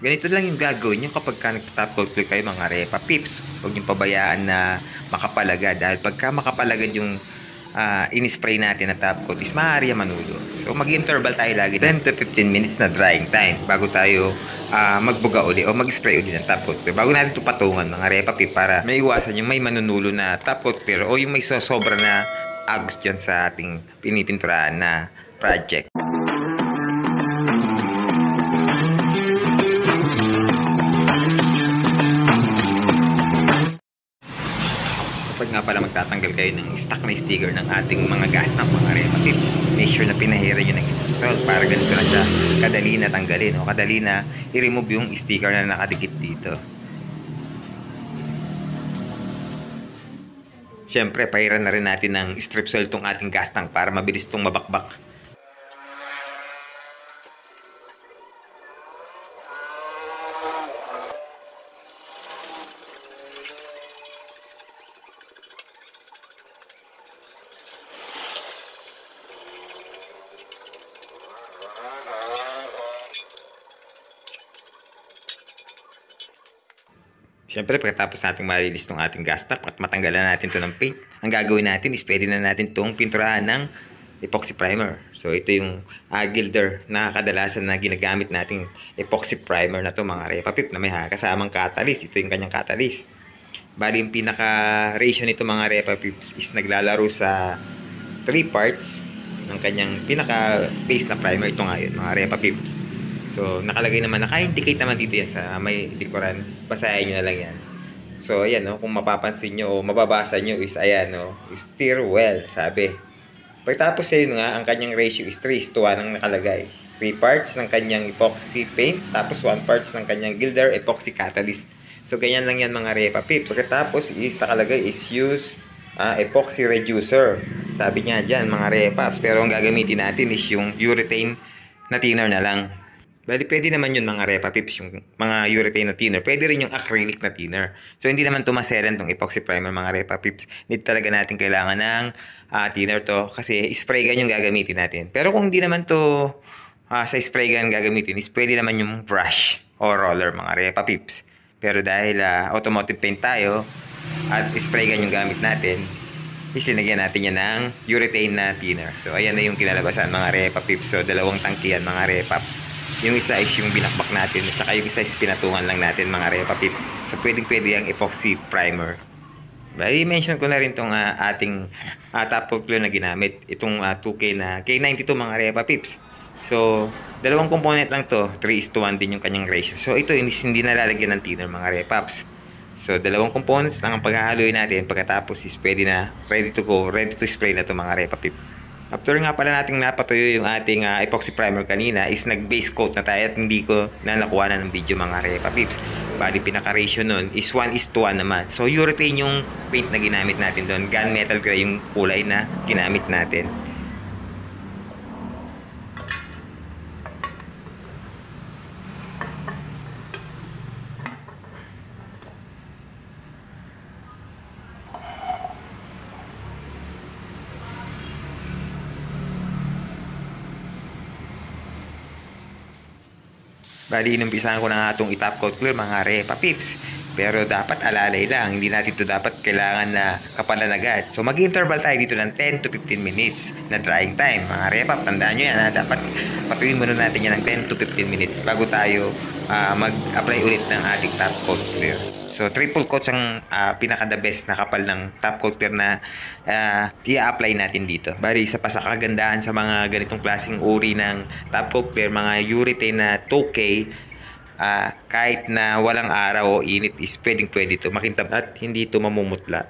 Ganito lang yung gagawin nyo kapag ka nagta-top coat clear kayo mga repa pips. Huwag nyo pabayaan na makapalagad dahil pagka makapalagad yung in-spray natin na top coat is maaari manulo. So mag-interval tayo lagi 10 to 15 minutes na drying time bago tayo magbuga uli o mag-spray uli ng top coat clear. Bago natin ito patungan mga repa pip para maiwasan yung may manunulo na top coat clear o yung may sobra na agos dyan sa ating pinipinturahan na project. Kapag nga pala magtatanggal kayo ng stock na sticker ng ating mga gas tank mga repa tip, make sure na pinahira nyo ng strip para ganito na siya kadali na tanggalin o kadali na i-remove yung sticker na nakadikit dito. Siyempre, pahiran na rin natin ng strip soil itong ating gas tank para mabilis itong mabakbak. Siyempre, pagkatapos natin malinis itong ating gas tank at matanggalan natin ito ng paint, ang gagawin natin is pwede na natin itong pinturahan ng epoxy primer. So, ito yung Gilder na kadalasan na ginagamit nating epoxy primer na ito mga repa pip na may kasamang catalyst. Ito yung kanyang catalyst. Bali, yung pinaka-ratio nito mga repa pips is naglalaro sa 3 parts ng kanyang pinaka-base na primer. Ito nga yun mga repa pips. So, nakalagay naman, naka-indicate naman dito yan sa may likuran. Basahin nyo na lang yan. So, ayan, no, kung mapapansin nyo o mababasa nyo is, ayan, no, steer well, sabi. Pagkatapos yun nga, ang kanyang ratio is 3:1 ang nakalagay. 3 parts ng kanyang epoxy paint, tapos 1 parts ng kanyang Gilder epoxy catalyst. So, ganyan lang yan mga repa pips. Pagkatapos is, nakalagay is use epoxy reducer. Sabi niya dyan, mga repaps. Pero ang gagamitin natin is yung urethane na thinner na lang. Bali, pwede naman yun mga repa pips, yung mga urethane na thinner. Pwede rin yung acrylic na thinner. So, hindi naman tumaselan tong epoxy primer mga repa pips. Need talaga natin kailangan ng thinner to kasi spray gun yung gagamitin natin. Pero kung hindi naman to sa spray gun gagamitin, is pwede naman yung brush o roller mga repa pips. Pero dahil automotive paint tayo at spray gun yung gamit natin, is linagyan natin yan ng urethane na thinner. So, ayan na yung kinalabasan mga repa pips. So, dalawang tangkihan mga repaps. Yung isa is yung binakbak natin at saka yung isa is pinatungan lang natin mga repa pip. So pwede ang epoxy primer. Bali, mention ko na rin itong ating top coat clear na ginamit. Itong 2K na K92 mga repa pips. So, dalawang component lang to. 3:1 din yung kanyang ratio. So ito hindi nalalagyan ng thinner mga repaps. So, dalawang components lang ang paghahaluin natin. Pagkatapos is pwede na ready to go, ready to spray na to mga repa pip. After nga pala nating napatuyo yung ating epoxy primer kanina is nag-base coat na tayo at hindi ko na nakuha na ng video mga repa pips. Bali, pinaka-ratio nun is 1:1 naman. So, urethane yung paint na ginamit natin doon. Gunmetal gray yung kulay na ginamit natin. Bali, inumpisahan ko na nga itong i-top coat clear mga repa pips. Pero dapat alalay lang. Hindi natin ito dapat kailangan na kapalan agad. So, mag-interval tayo dito ng 10 to 15 minutes na drying time. Mga repa, tandaan nyo yan. Dapat patuloy muna natin yan ng 10 to 15 minutes bago tayo mag-apply ulit ng ating top coat clear. So, triple coats ang pinaka-the best na kapal ng top coat clear na i-apply natin dito. Bali, isa pa sa kagandahan sa mga ganitong klaseng uri ng top coat clear, mga urethane na 2K, kahit na walang araw o init is pwede ito makintab at hindi ito mamumutla.